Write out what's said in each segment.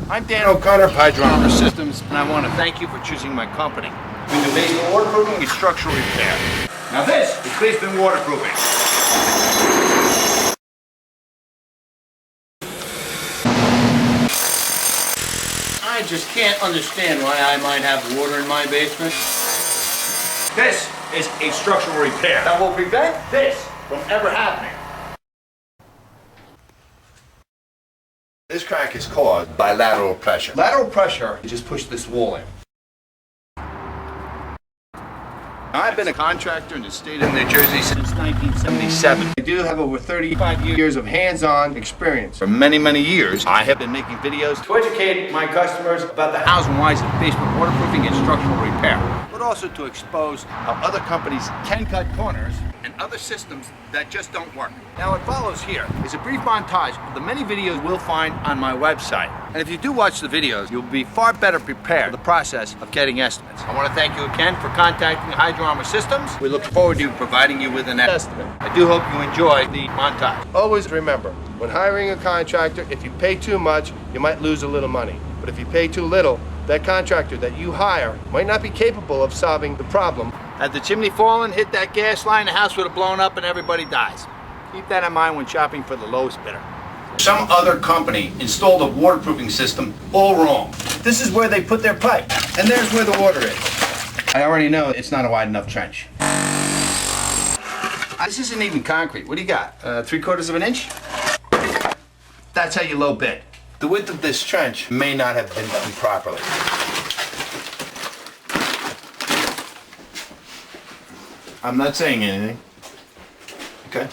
I'm Dan O'Connor of Hydro Armor Systems, and I want to thank you for choosing my company. We do basement waterproofing and structural repair. Now this is basement waterproofing. I just can't understand why I might have water in my basement. This is a structural repair that will prevent this from ever happening. This crack is caused by lateral pressure. Lateral pressure, you just push this wall in. I've been a contractor in the state of New Jersey since 1977. I do have over 35 years of hands-on experience. For many, many years, I have been making videos to educate my customers about the hows and whys of basement waterproofing and structural repair, but also to expose how other companies can cut corners and other systems that just don't work. Now what follows here is a brief montage of the many videos we'll find on my website. And if you do watch the videos, you'll be far better prepared for the process of getting estimates. I want to thank you again for contacting Hydro Armor Systems. We look forward to providing you with an estimate. I do hope you enjoy the montage. Always remember, when hiring a contractor, if you pay too much, you might lose a little money. But if you pay too little, that contractor that you hire might not be capable of solving the problem. Had the chimney fallen, hit that gas line, the house would have blown up and everybody dies. Keep that in mind when shopping for the lowest bidder. Some other company installed a waterproofing system all wrong. This is where they put their pipe, and there's where the water is. I already know it's not a wide enough trench. This isn't even concrete. What do you got? 3/4 of an inch? That's how you low bid. The width of this trench may not have been done properly. I'm not saying anything. Okay?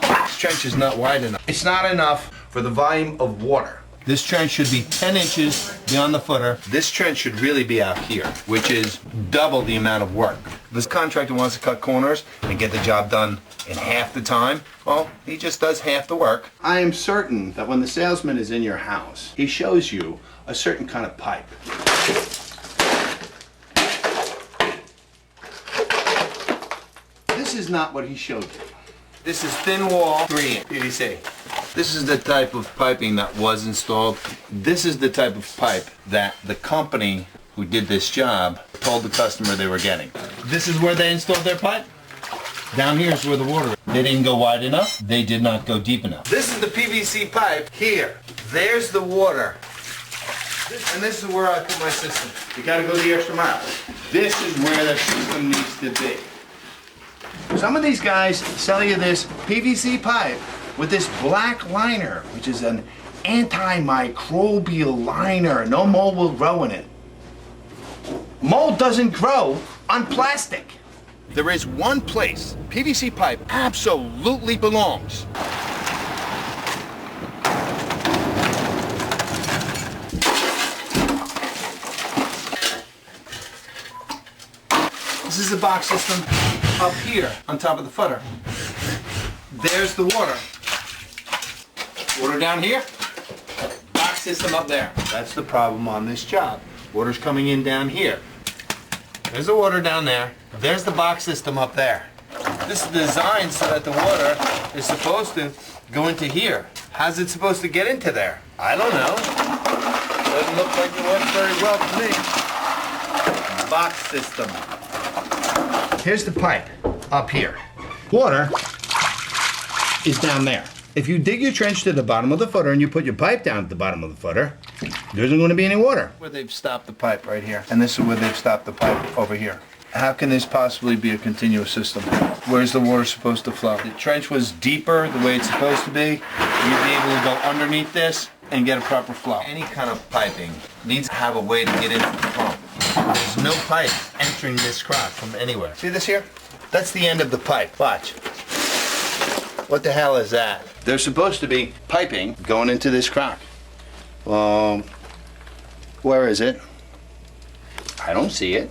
This trench is not wide enough. It's not enough for the volume of water. This trench should be 10 inches beyond the footer. This trench should really be out here, which is double the amount of work. If this contractor wants to cut corners and get the job done in half the time, well, he just does half the work. I am certain that when the salesman is in your house, he shows you a certain kind of pipe. This is not what he showed you. This is thin wall 3-inch PVC. This is the type of piping that was installed. This is the type of pipe that the company who did this job told the customer they were getting. This is where they installed their pipe. Down here is where the water is. They didn't go wide enough. They did not go deep enough. This is the PVC pipe here. There's the water. And this is where I put my system. You gotta go the extra mile. This is where the system needs to be. Some of these guys sell you this PVC pipe with this black liner, which is an antimicrobial liner. No mold will grow in it. Mold doesn't grow on plastic. There is one place PVC pipe absolutely belongs. This is the box system up here on top of the footer. There's the water. Water down here, box system up there. That's the problem on this job. Water's coming in down here. There's the water down there. There's the box system up there. This is designed so that the water is supposed to go into here. How's it supposed to get into there? I don't know. Doesn't look like it works very well to me. Box system. Here's the pipe up here. Water is down there. If you dig your trench to the bottom of the footer and you put your pipe down at the bottom of the footer, there isn't going to be any water. Where they've stopped the pipe right here, and this is where they've stopped the pipe over here. How can this possibly be a continuous system? Where's the water supposed to flow? If the trench was deeper the way it's supposed to be, you'd be able to go underneath this and get a proper flow. Any kind of piping needs to have a way to get into the pump. There's no pipe entering this crock from anywhere. See this here? That's the end of the pipe. Watch. What the hell is that? There's supposed to be piping going into this crock. Where is it? I don't see it.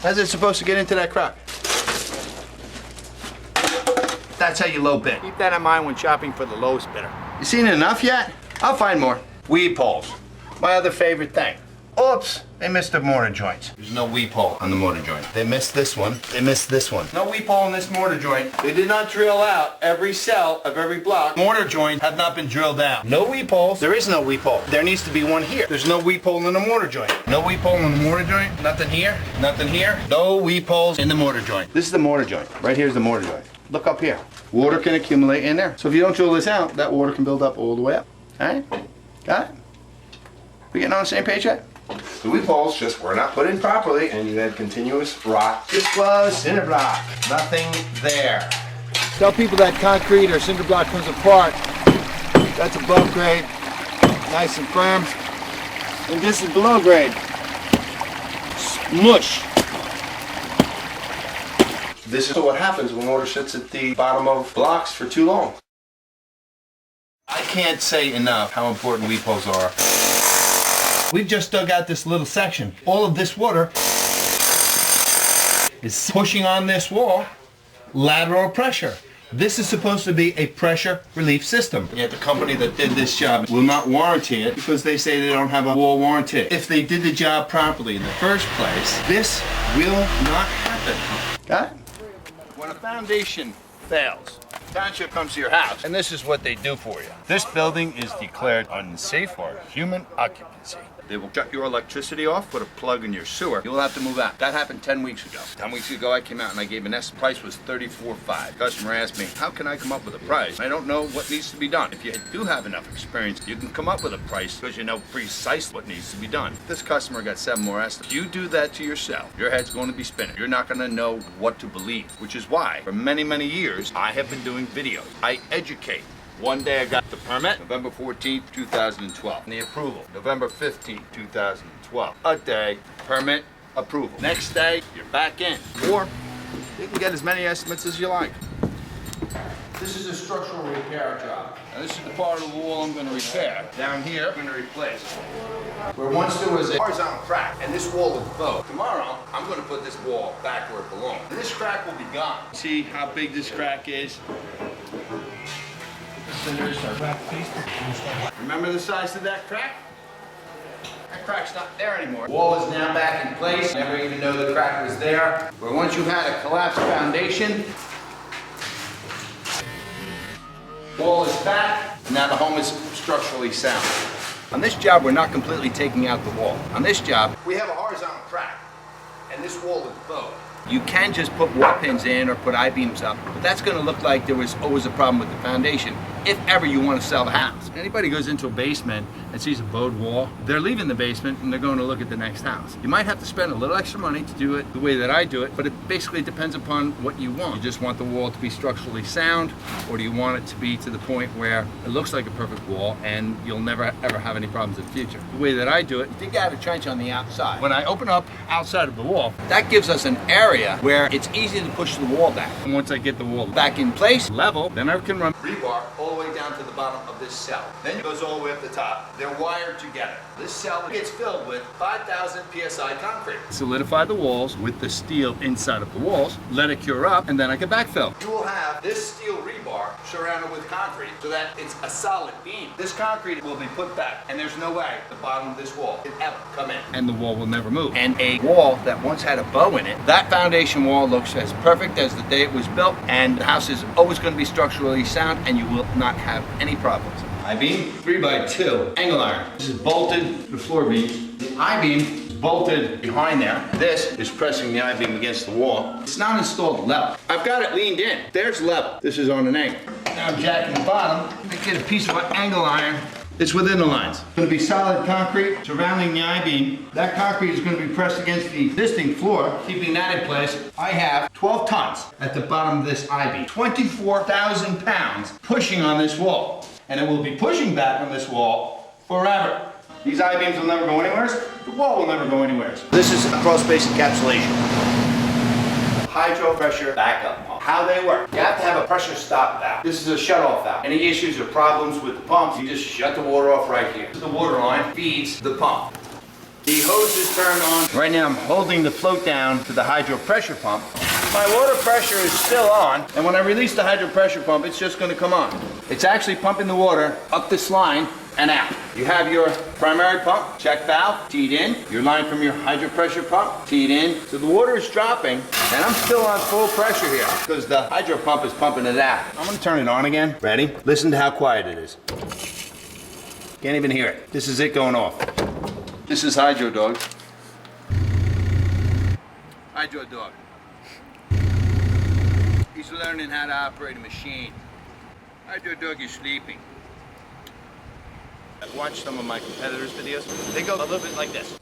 How's it supposed to get into that crock? That's how you low bid. Keep that in mind when shopping for the lowest bidder. You seen enough yet? I'll find more. Weed poles. My other favorite thing. Oops, they missed the mortar joint. There's no weep hole on the mortar joint. They missed this one. They missed this one. No weep hole in this mortar joint. They did not drill out every cell of every block. Mortar joint have not been drilled out. No weep holes. There is no weep hole. There needs to be one here. There's no weep hole in the mortar joint. No weep hole in the mortar joint. Nothing here. Nothing here. No weep holes in the mortar joint. This is the mortar joint. Right here's the mortar joint. Look up here. Water can accumulate in there. So if you don't drill this out, that water can build up all the way up. All right? Got it? We getting on the same page yet? The weep holes just were not put in properly, and you had continuous rot. This was cinder block. Nothing there. Tell people that concrete or cinder block comes apart. That's above grade, nice and firm. And this is below grade. Mush. This is what happens when water sits at the bottom of blocks for too long. I can't say enough how important weep holes are. We've just dug out this little section. All of this water is pushing on this wall lateral pressure. This is supposed to be a pressure relief system. Yet the company that did this job will not warranty it because they say they don't have a wall warranty. If they did the job properly in the first place, this will not happen. Got it? When a foundation fails, township comes to your house, and this is what they do for you. This building is declared unsafe for human occupancy. They will shut your electricity off, put a plug in your sewer. You'll have to move out. That happened 10 weeks ago. 10 weeks ago, I came out and I gave an estimate. Price was $34,500. Customer asked me, how can I come up with a price? I don't know what needs to be done. If you do have enough experience, you can come up with a price because you know precisely what needs to be done. This customer got 7 more estimates. You do that to yourself, your head's going to be spinning. You're not going to know what to believe, which is why for many, many years, I have been doing videos. I educate. One day I got the permit, November 14th, 2012. And the approval, November 15th, 2012. A day, permit, approval. Next day, you're back in. Or you can get as many estimates as you like. This is a structural repair job. Now this is the part of the wall I'm going to repair. Down here, I'm going to replace. Where once there was a horizontal crack, and this wall was bowed. Tomorrow, I'm going to put this wall back where it belongs. And this crack will be gone. See how big this crack is? Remember the size of that crack? That crack's not there anymore. Wall is now back in place. Never even know the crack was there. Where once you had a collapsed foundation, wall is back. Now the home is structurally sound. On this job, we're not completely taking out the wall. On this job, we have a horizontal crack, and this wall is bowed. You can just put wall pins in or put I-beams up, but that's going to look like there was always a problem with the foundation if ever you want to sell the house. Anybody goes into a basement and sees a bowed wall, they're leaving the basement and they're going to look at the next house. You might have to spend a little extra money to do it the way that I do it, but it basically depends upon what you want. You just want the wall to be structurally sound, or do you want it to be to the point where it looks like a perfect wall and you'll never ever have any problems in the future. The way that I do it, dig out a trench on the outside. When I open up outside of the wall, that gives us an area where it's easy to push the wall back. And once I get the wall back in place, level, then I can run rebar all the way down to the bottom of this cell. Then it goes all the way up the top. They're wired together. This cell gets filled with 5,000 PSI concrete. Solidify the walls with the steel inside of the walls, let it cure up, and then I can backfill. You will have this steel rebar surrounded with concrete so that it's a solid beam. This concrete will be put back, and there's no way the bottom of this wall can ever come in. And the wall will never move. And a wall that once had a bow in it, that foundation wall looks as perfect as the day it was built, and the house is always going to be structurally sound, and you will not have any problems. I-beam, 3x2, angle iron. This is bolted to the floor beam. The I-beam is bolted behind there. This is pressing the I-beam against the wall. It's not installed level. I've got it leaned in. There's level. This is on an angle. Now I'm jacking the bottom. I get a piece of angle iron. It's within the lines. It's going to be solid concrete surrounding the I-beam. That concrete is going to be pressed against the existing floor, keeping that in place. I have 12 tons at the bottom of this I-beam. 24,000 pounds pushing on this wall. And it will be pushing back on this wall forever. These I-beams will never go anywhere. The wall will never go anywhere. This is a crawl space encapsulation. Hydro pressure backup pump. How they work. You have to have a pressure stop valve. This is a shut-off valve. Any issues or problems with the pumps, you just shut the water off right here. The water line feeds the pump. The hose is turned on. Right now I'm holding the float down to the hydro pressure pump. My water pressure is still on, and when I release the hydro pressure pump, it's just going to come on. It's actually pumping the water up this line and out. You have your primary pump, check valve, teed in. Your line from your hydro pressure pump, teed in. So the water is dropping, and I'm still on full pressure here because the hydro pump is pumping it out. I'm gonna turn it on again. Ready? Listen to how quiet it is. Can't even hear it. This is it going off. This is Hydro Dog. Hydro Dog. He's learning how to operate a machine. Hydro Dog is sleeping. I've watched some of my competitors' videos. They go a little bit like this.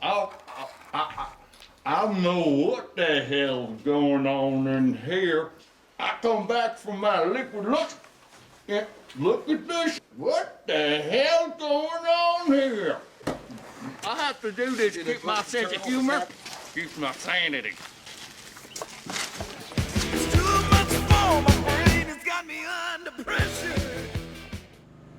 I don't know what the hell's going on in here. I come back from my liquid look. Yeah, look at this. What the hell's going on here? I have to do this to keep my sense of humor, keep my sanity. It's too much for my brain, it's got me under pressure.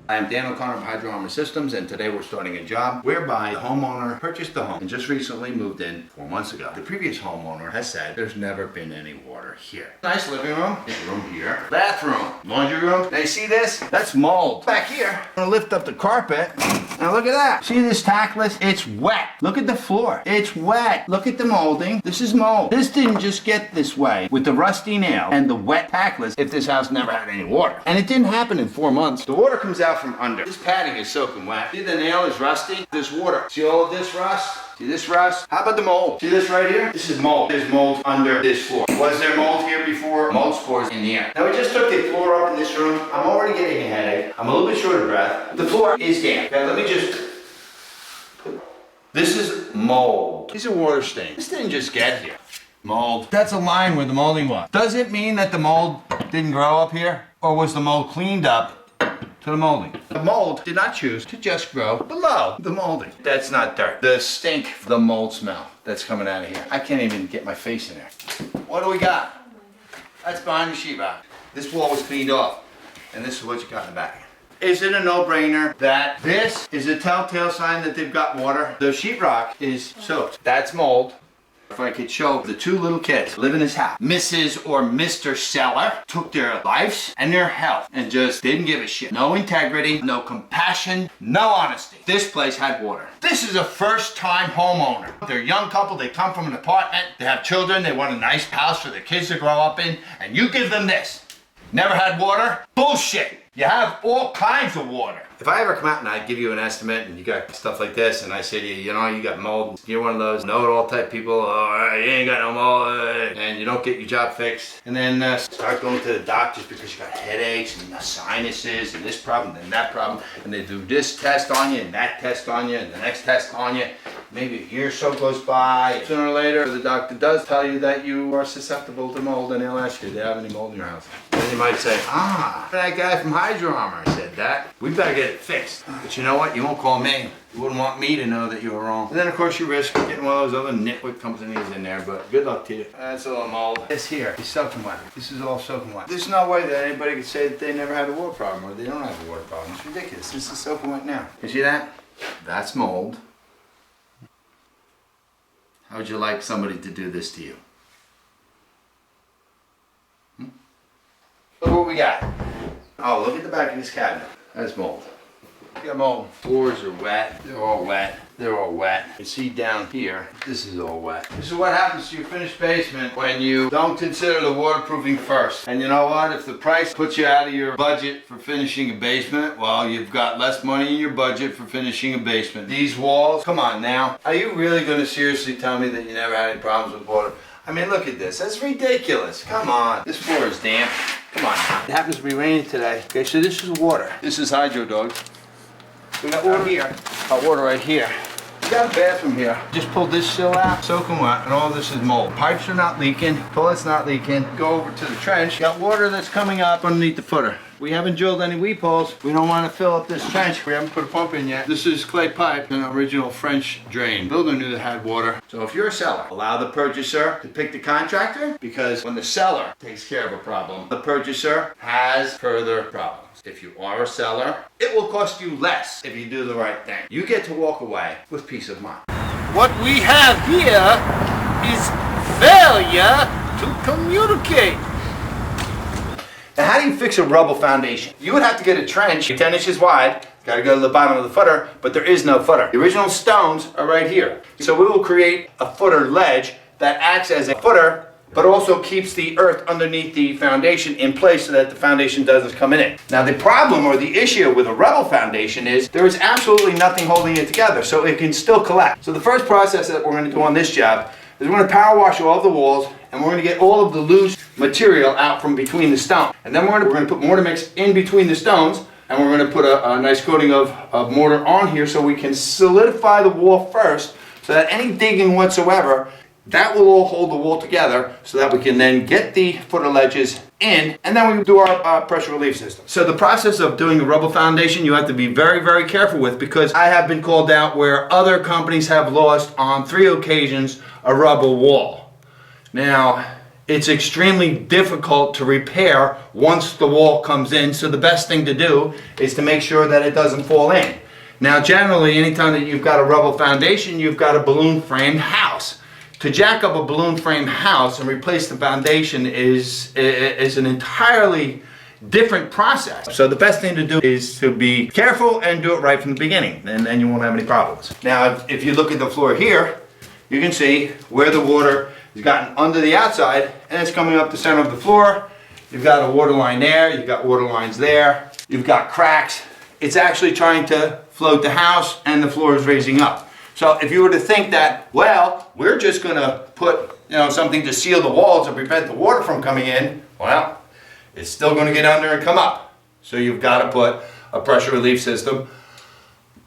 I am Dan O'Connor of Hydro Armor Systems, and today we're starting a job whereby the homeowner purchased the home and just recently moved in 4 months ago. The previous homeowner has said there's never been any water here. Nice living room, room here, bathroom, laundry room. Now you see this? That's mold. Back here, I'm gonna lift up the carpet. Now look at that. See this tackless? It's wet. Look at the floor. It's wet. Look at the molding. This is mold. This didn't just get this way with the rusty nail and the wet tackless if this house never had any water. And it didn't happen in 4 months. The water comes out from under. This padding is soaking wet. See the nail is rusty? This water. See all of this rust? See this rust? How about the mold? See this right here? This is mold. There's mold under this floor. Was there mold here before? Mold spores in the air. Now we just took the floor up in this room. I'm already getting a headache. I'm a little bit short of breath. The floor is damp. Okay, let me just... This is mold. These are water stains. This didn't just get here. Mold. That's a line where the molding was. Does it mean that the mold didn't grow up here? Or was the mold cleaned up to the molding? The mold did not choose to just grow below the molding. That's not dirt. The stink, the mold smell that's coming out of here. I can't even get my face in there. What do we got? That's behind the sheetrock. This wall was cleaned off, and this is what you got in the back. Is it a no-brainer that this is a telltale sign that they've got water? The sheetrock is soaked. That's mold. If I could show the 2 little kids live in this house. Mrs. or Mr. Seller took their lives and their health and just didn't give a shit. No integrity, no compassion, no honesty. This place had water. This is a first-time homeowner. They're a young couple, they come from an apartment, they have children, they want a nice house for their kids to grow up in, and you give them this. Never had water? Bullshit. You have all kinds of water. If I ever come out and I give you an estimate and you got stuff like this and I say to you, you know, you got mold, you're one of those know-it-all type people, oh, you ain't got no mold, and you don't get your job fixed. And then start going to the doctors because you got headaches and sinuses and this problem and that problem. And they do this test on you and that test on you and the next test on you. Maybe a year or so goes by. Sooner or later, the doctor does tell you that you are susceptible to mold and they'll ask you, do you have any mold in your house? And you might say, that guy from Hydro Armor said that. We better get it fixed. But you know what? You won't call me. You wouldn't want me to know that you were wrong. And then of course you risk getting one of those other nitwit companies in there, but good luck to you. That's a little mold. This here is soaking wet. This is all soaking wet. There's no way that anybody could say that they never had a water problem or they don't have a water problem. It's ridiculous. This is soaking wet now. You see that? That's mold. How would you like somebody to do this to you? Look what we got. Oh, look at the back of this cabinet. That's mold. You got mold. Floors are wet. They're all wet. They're all wet. You see down here, this is all wet. This is what happens to your finished basement when you don't consider the waterproofing first. And you know what? If the price puts you out of your budget for finishing a basement, well, you've got less money in your budget for finishing a basement. These walls, come on now. Are you really going to seriously tell me that you never had any problems with water? I mean, look at this. That's ridiculous. Come on. This floor is damp. Come on now. It happens to be raining today. Okay, so this is water. This is Hydro Dog. We got water here. Got water right here. We got a bathroom here. Just pulled this sill out, soaking wet, and all this is mold. Pipes are not leaking. Toilet's not leaking. Go over to the trench. Got water that's coming up underneath the footer. We haven't drilled any weep holes. We don't want to fill up this trench. We haven't put a pump in yet. This is clay pipe, an original French drain. Builder knew that had water. So if you're a seller, allow the purchaser to pick the contractor, because when the seller takes care of a problem, the purchaser has further problems. If you are a seller, it will cost you less if you do the right thing. You get to walk away with peace of mind. What we have here is failure to communicate. Now, how do you fix a rubble foundation? You would have to get a trench 10 inches wide. Got to go to the bottom of the footer, but there is no footer. The original stones are right here. So we will create a footer ledge that acts as a footer, but also keeps the earth underneath the foundation in place so that the foundation doesn't come in it. Now the problem or the issue with a rubble foundation is there is absolutely nothing holding it together, so it can still collapse. So the first process that we're going to do on this job is we're going to power wash all of the walls, and we're going to get all of the loose material out from between the stones. And then we're going to put mortar mix in between the stones, and we're going to put a nice coating of mortar on here so we can solidify the wall first, so that any digging whatsoever, that will all hold the wall together so that we can then get the footer ledges in, and then we do our pressure relief system. So the process of doing a rubble foundation you have to be very, very careful with, because I have been called out where other companies have lost on 3 occasions a rubble wall. Now, it's extremely difficult to repair once the wall comes in, so the best thing to do is to make sure that it doesn't fall in. Now, generally, anytime that you've got a rubble foundation, you've got a balloon framed house. To jack up a balloon frame house and replace the foundation is an entirely different process. So the best thing to do is to be careful and do it right from the beginning, and then you won't have any problems. Now, if you look at the floor here, you can see where the water has gotten under the outside and it's coming up the center of the floor. You've got a water line there, you've got water lines there, you've got cracks. It's actually trying to float the house and the floor is raising up. So if you were to think that, well, we're just going to put, something to seal the walls and prevent the water from coming in, well, it's still going to get under and come up. So you've got to put a pressure relief system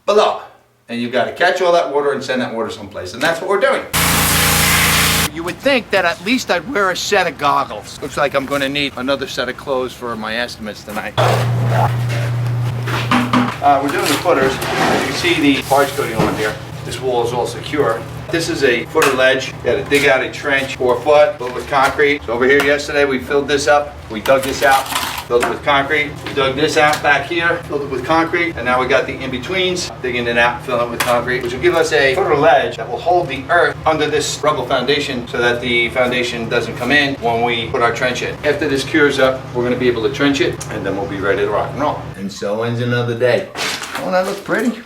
below. And you've got to catch all that water and send that water someplace. And that's what we're doing. You would think that at least I'd wear a set of goggles. Looks like I'm going to need another set of clothes for my estimates tonight. We're doing the footers. As you can see the parts coating on here. This wall is all secure. This is a footer ledge. You got to dig out a trench 4 foot, filled with concrete. So over here yesterday we filled this up. We dug this out, filled it with concrete. We dug this out back here, filled it with concrete. And now we got the in-betweens, digging it out, filling it with concrete, which will give us a footer ledge that will hold the earth under this rubble foundation so that the foundation doesn't come in when we put our trench in. After this cures up, we're going to be able to trench it, and then we'll be ready to rock and roll. And so ends another day. Oh, that looks pretty.